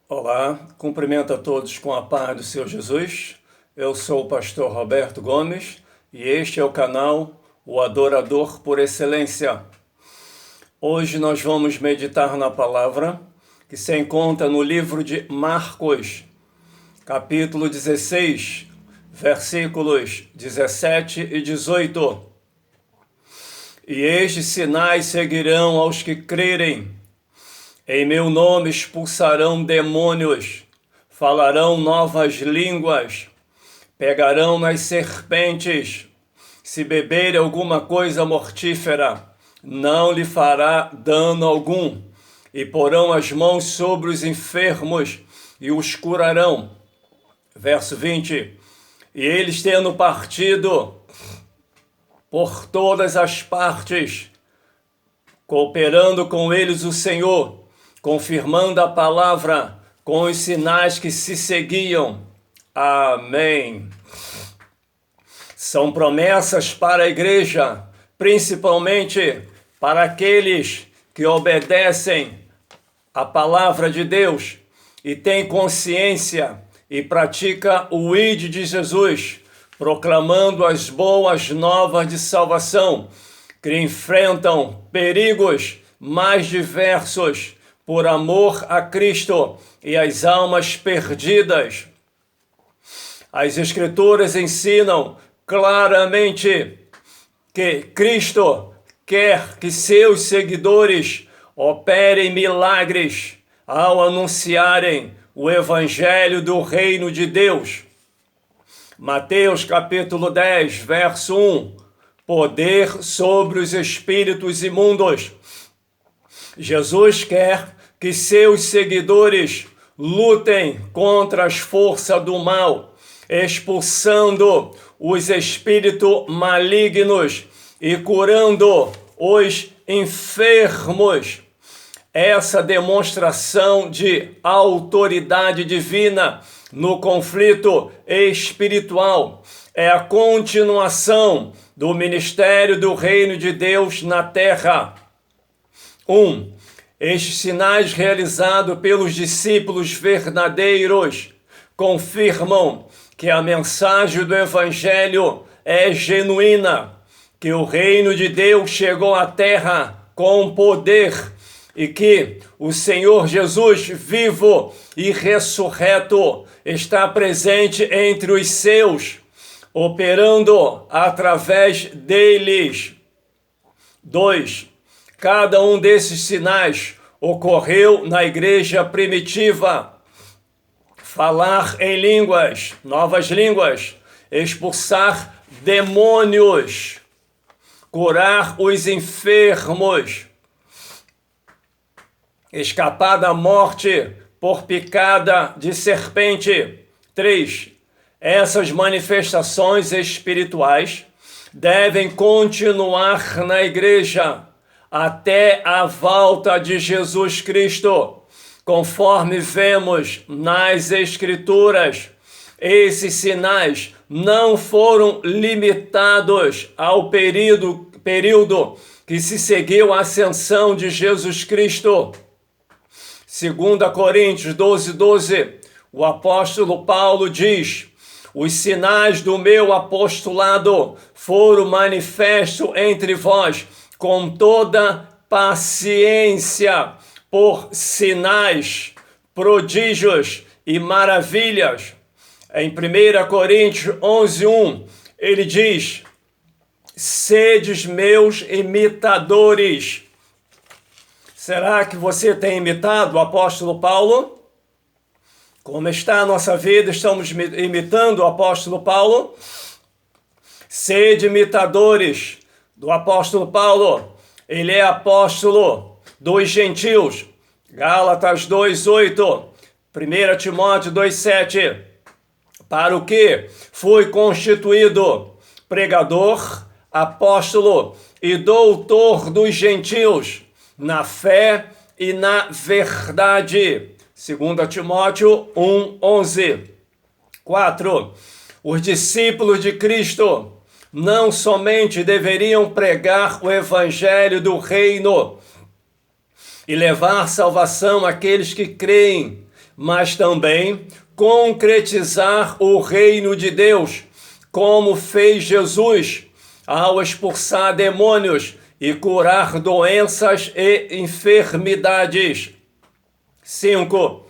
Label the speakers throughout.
Speaker 1: Olá, cumprimento a todos com a paz do Senhor Jesus. Eu sou o pastor Roberto Gomes e este é o canal O Adorador por Excelência. Hoje nós vamos meditar na palavra que se encontra no livro de Marcos, capítulo 16, versículos 17 e 18. E estes sinais seguirão aos que crerem. Em meu nome expulsarão demônios, falarão novas línguas, pegarão nas serpentes. Se beberem alguma coisa mortífera, não lhe fará dano algum. E porão as mãos sobre os enfermos e os curarão. Verso 20. E eles tendo partido por todas as partes, cooperando com eles o Senhor, confirmando a palavra com os sinais que se seguiam. Amém. São promessas para a igreja, principalmente para aqueles que obedecem a palavra de Deus e têm consciência e pratica o ID de Jesus, proclamando as boas novas de salvação, que enfrentam perigos mais diversos por amor a Cristo e as almas perdidas. As Escrituras ensinam claramente que Cristo quer que seus seguidores operem milagres ao anunciarem o Evangelho do Reino de Deus. Mateus capítulo 10, verso 1. Poder sobre os espíritos imundos. Jesus quer que seus seguidores lutem contra as forças do mal, expulsando os espíritos malignos e curando os enfermos. Essa demonstração de autoridade divina no conflito espiritual é a continuação do ministério do Reino de Deus na terra. 1. Estes sinais realizados pelos discípulos verdadeiros confirmam que a mensagem do Evangelho é genuína, que o reino de Deus chegou à terra com poder e que o Senhor Jesus, vivo e ressurreto, está presente entre os seus, operando através deles. 2. Cada um desses sinais ocorreu na igreja primitiva. Falar em línguas, novas línguas, expulsar demônios, curar os enfermos, escapar da morte por picada de serpente. 3. Essas manifestações espirituais devem continuar na igreja até a volta de Jesus Cristo, conforme vemos nas Escrituras. Esses sinais não foram limitados ao período que se seguiu à ascensão de Jesus Cristo. 2 Coríntios 12, o apóstolo Paulo diz: os sinais do meu apostolado foram manifestos entre vós com toda paciência, por sinais, prodígios e maravilhas. Em 1 Coríntios 11:1, ele diz: sedes meus imitadores. Será que você tem imitado o apóstolo Paulo? Como está a nossa vida? Estamos imitando o apóstolo Paulo? Sede imitadores do apóstolo Paulo. Ele é apóstolo dos gentios. Gálatas 2:8, 1 Timóteo 2:7. Para o que foi constituído pregador, apóstolo e doutor dos gentios, na fé e na verdade. 2 Timóteo 1:11. 4. Os discípulos de Cristo não somente deveriam pregar o evangelho do reino e levar salvação àqueles que creem, mas também concretizar o reino de Deus, como fez Jesus ao expulsar demônios e curar doenças e enfermidades. 5.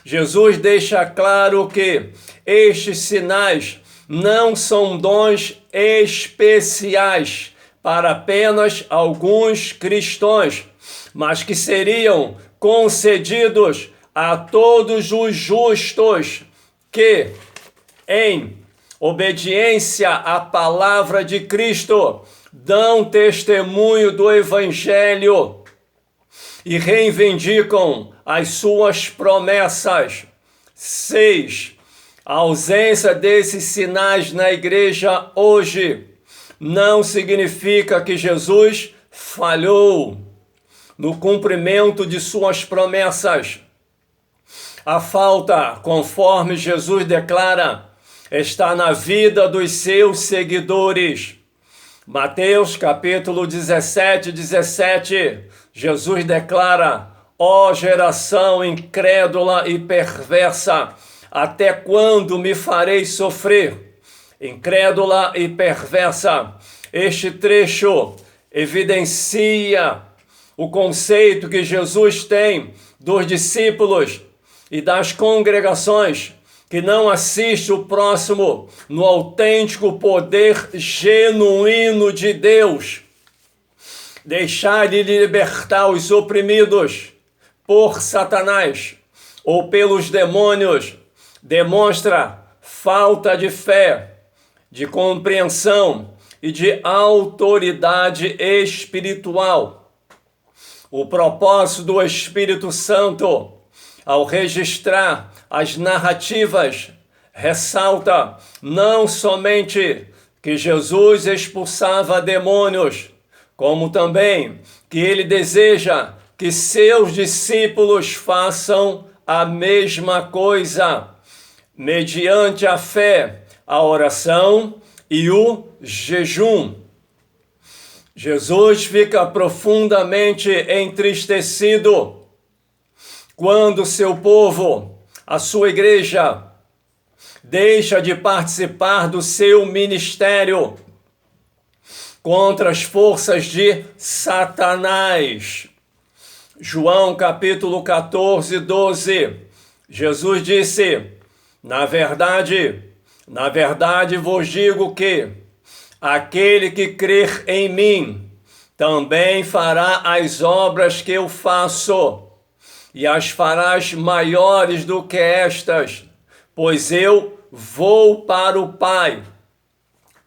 Speaker 1: Jesus deixa claro que estes sinais não são dons especiais para apenas alguns cristãos, mas que seriam concedidos a todos os justos que, em obediência à palavra de Cristo, dão testemunho do Evangelho e reivindicam as suas promessas. 6. A ausência desses sinais na igreja hoje não significa que Jesus falhou no cumprimento de suas promessas. A falta, conforme Jesus declara, está na vida dos seus seguidores. Mateus capítulo 17, Jesus declara: ó geração incrédula e perversa, até quando me farei sofrer? Incrédula e perversa. Este trecho evidencia o conceito que Jesus tem dos discípulos e das congregações que não assiste o próximo no autêntico poder genuíno de Deus. Deixar de libertar os oprimidos por Satanás ou pelos demônios demonstra falta de fé, de compreensão e de autoridade espiritual. O propósito do Espírito Santo, ao registrar as narrativas, ressalta não somente que Jesus expulsava demônios, como também que ele deseja que seus discípulos façam a mesma coisa, mediante a fé, a oração e o jejum. Jesus fica profundamente entristecido quando seu povo, a sua igreja, deixa de participar do seu ministério contra as forças de Satanás. João capítulo 14, Jesus disse: na verdade vos digo que aquele que crer em mim também fará as obras que eu faço, e as farás maiores do que estas, pois eu vou para o Pai.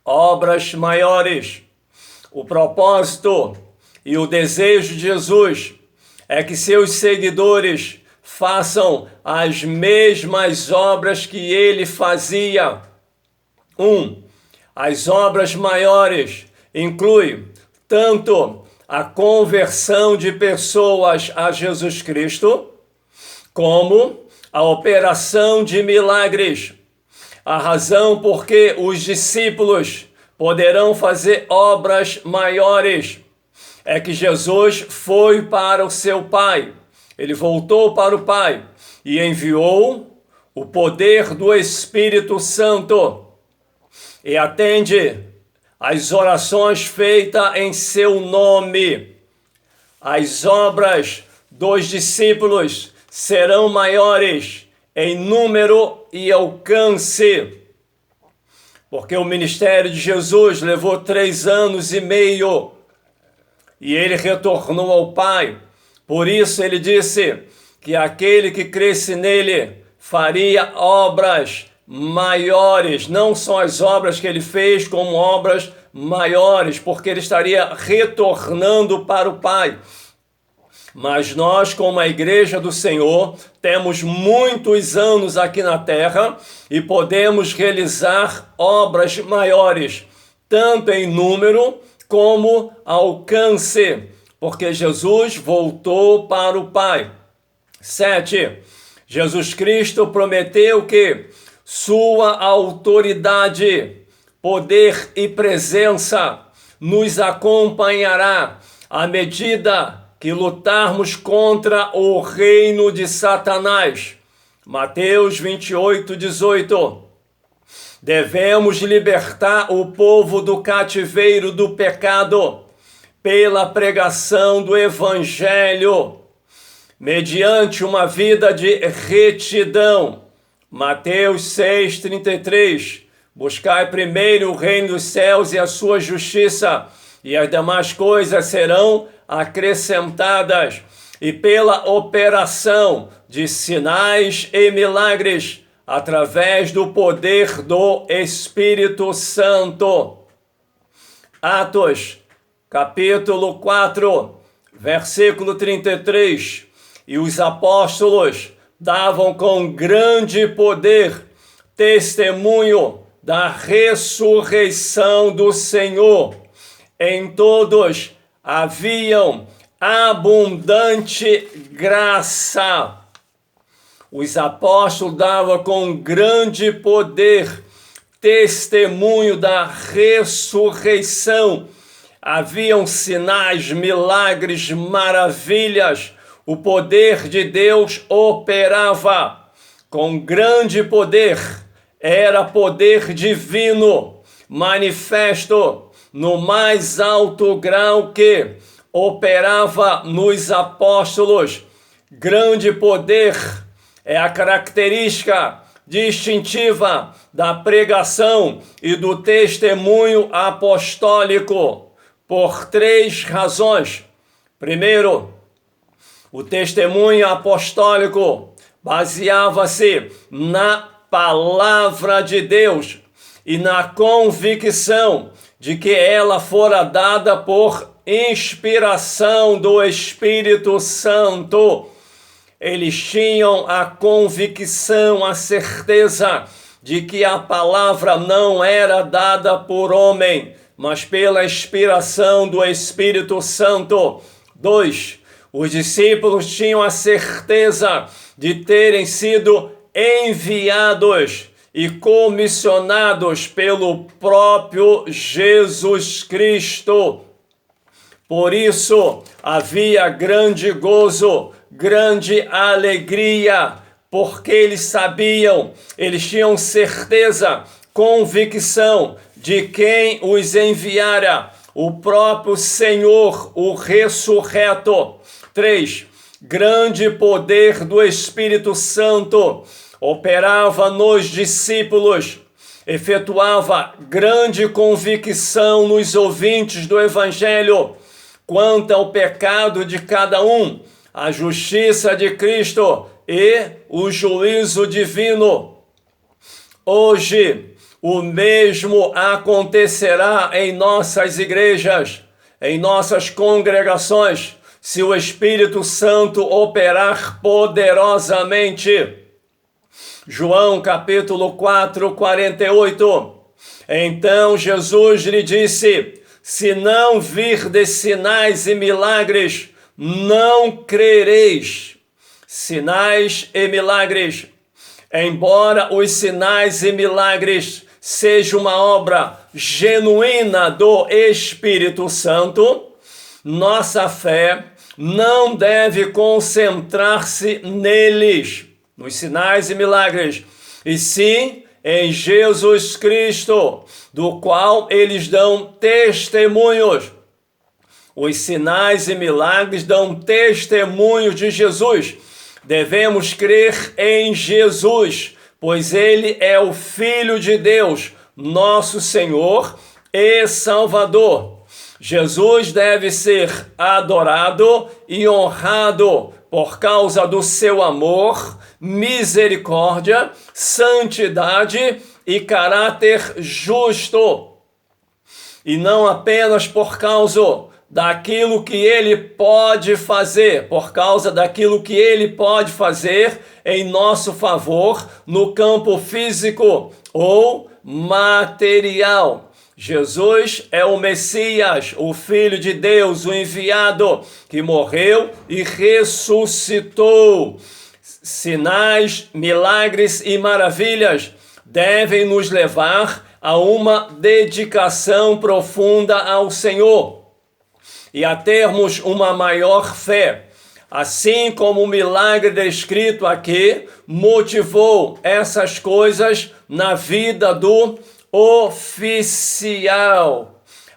Speaker 1: Obras maiores. O propósito e o desejo de Jesus é que seus seguidores façam as mesmas obras que ele fazia. 1. As obras maiores incluem tanto a conversão de pessoas a Jesus Cristo, como a operação de milagres. A razão por que os discípulos poderão fazer obras maiores é que Jesus foi para o seu Pai. Ele voltou para o Pai e enviou o poder do Espírito Santo e atende às orações feitas em seu nome. As obras dos discípulos serão maiores em número e alcance, porque o ministério de Jesus levou 3 anos e meio e ele retornou ao Pai. Por isso ele disse que aquele que cresce nele faria obras maiores, não só as obras que ele fez, como obras maiores, porque ele estaria retornando para o Pai. Mas nós, como a igreja do Senhor, temos muitos anos aqui na terra e podemos realizar obras maiores, tanto em número como alcance, porque Jesus voltou para o Pai. 7. Jesus Cristo prometeu que sua autoridade, poder e presença nos acompanhará à medida que lutarmos contra o reino de Satanás. Mateus 28, 18. Devemos libertar o povo do cativeiro do pecado pela pregação do Evangelho, mediante uma vida de retidão. Mateus 6, 33. Buscai primeiro o reino dos céus e a sua justiça, e as demais coisas serão acrescentadas. E pela operação de sinais e milagres, através do poder do Espírito Santo. Atos, capítulo 4, versículo 33. E os apóstolos davam com grande poder testemunho da ressurreição do Senhor. Em todos haviam abundante graça. Os apóstolos davam com grande poder testemunho da ressurreição. Haviam sinais, milagres, maravilhas. O poder de Deus operava com grande poder. Era poder divino, manifesto no mais alto grau que operava nos apóstolos. Grande poder é a característica distintiva da pregação e do testemunho apostólico, por 3 razões. Primeiro, o testemunho apostólico baseava-se na palavra de Deus e na convicção de que ela fora dada por inspiração do Espírito Santo. Eles tinham a convicção, a certeza de que a palavra não era dada por homem, mas pela inspiração do Espírito Santo. 2. Os discípulos tinham a certeza de terem sido enviados e comissionados pelo próprio Jesus Cristo. Por isso havia grande gozo, grande alegria, porque eles sabiam, eles tinham certeza, convicção de quem os enviara, o próprio Senhor, o ressurreto. 3. Grande poder do Espírito Santo operava nos discípulos, efetuava grande convicção nos ouvintes do Evangelho quanto ao pecado de cada um, a justiça de Cristo e o juízo divino. Hoje, o mesmo acontecerá em nossas igrejas, em nossas congregações, se o Espírito Santo operar poderosamente. João capítulo 4, 48. Então Jesus lhe disse: se não virdes sinais e milagres, não crereis. Sinais e milagres. Embora os sinais e milagres sejam uma obra genuína do Espírito Santo, nossa fé não deve concentrar-se neles, nos sinais e milagres, e sim em Jesus Cristo, do qual eles dão testemunhos. Os sinais e milagres dão testemunho de Jesus. Devemos crer em Jesus, pois ele é o Filho de Deus, nosso Senhor e Salvador. Jesus deve ser adorado e honrado por causa do seu amor, misericórdia, santidade e caráter justo. E não apenas por causa daquilo que ele pode fazer, por causa daquilo que ele pode fazer em nosso favor no campo físico ou material. Jesus é o Messias, o Filho de Deus, o enviado, que morreu e ressuscitou. Sinais, milagres e maravilhas devem nos levar a uma dedicação profunda ao Senhor e a termos uma maior fé. assim como o milagre descrito aqui motivou essas coisas na vida do oficial.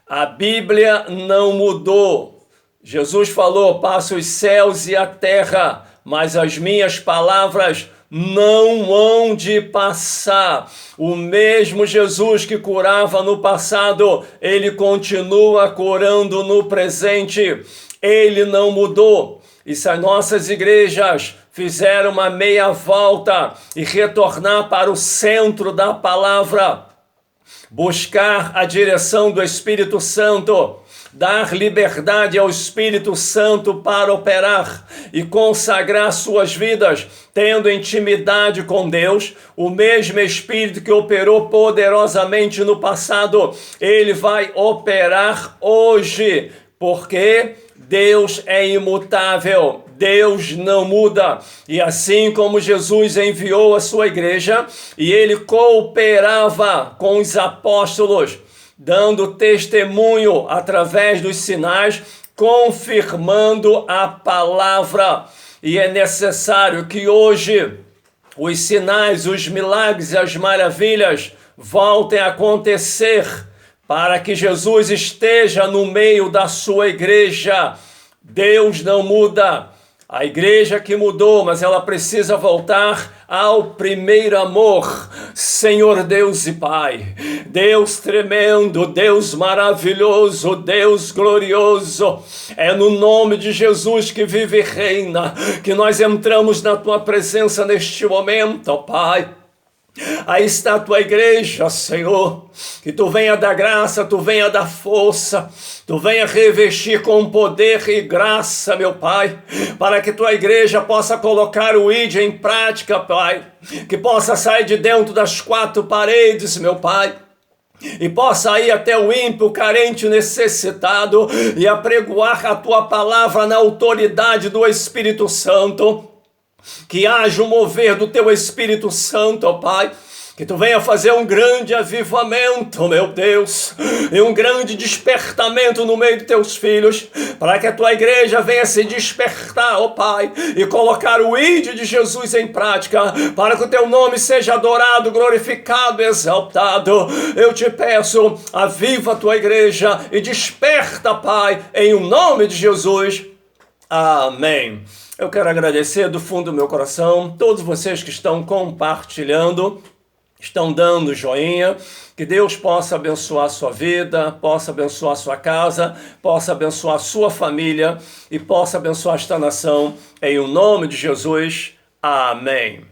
Speaker 1: A Bíblia não mudou. Jesus falou: passo os céus e a terra, mas as minhas palavras não hão de passar. O mesmo Jesus que curava no passado, ele continua curando no presente. Ele não mudou. E se as nossas igrejas fizeram uma meia volta e retornar para o centro da palavra, buscar a direção do Espírito Santo, dar liberdade ao Espírito Santo para operar e consagrar suas vidas, tendo intimidade com Deus, o mesmo Espírito que operou poderosamente no passado, ele vai operar hoje, porque Deus é imutável, Deus não muda. E assim como Jesus enviou a sua igreja e ele cooperava com os apóstolos, dando testemunho através dos sinais, confirmando a palavra. E é necessário que hoje os sinais, os milagres e as maravilhas voltem a acontecer, para que Jesus esteja no meio da sua igreja. Deus não muda. A igreja que mudou, mas ela precisa voltar ao primeiro amor. Senhor Deus e Pai, Deus tremendo, Deus maravilhoso, Deus glorioso, é no nome de Jesus que vive e reina, que nós entramos na Tua presença neste momento, ó Pai. Aí está a Tua igreja, Senhor, que Tu venha dar graça, Tu venha dar força, Tu venha revestir com poder e graça, meu Pai, para que Tua igreja possa colocar o ID em prática, Pai, que possa sair de dentro das quatro paredes, meu Pai, e possa ir até o ímpio, carente, necessitado, e apregoar a Tua palavra na autoridade do Espírito Santo. Que haja um mover do Teu Espírito Santo, ó Pai, que Tu venha fazer um grande avivamento, meu Deus, e um grande despertamento no meio de Teus filhos, para que a Tua igreja venha se despertar, ó Pai, e colocar o ID de Jesus em prática, para que o Teu nome seja adorado, glorificado, exaltado. Eu te peço, aviva a Tua igreja e desperta, Pai, em nome de Jesus. Amém. Eu quero agradecer do fundo do meu coração todos vocês que estão compartilhando, estão dando joinha. Que Deus possa abençoar a sua vida, possa abençoar a sua casa, possa abençoar a sua família e possa abençoar esta nação. Em o nome de Jesus. Amém.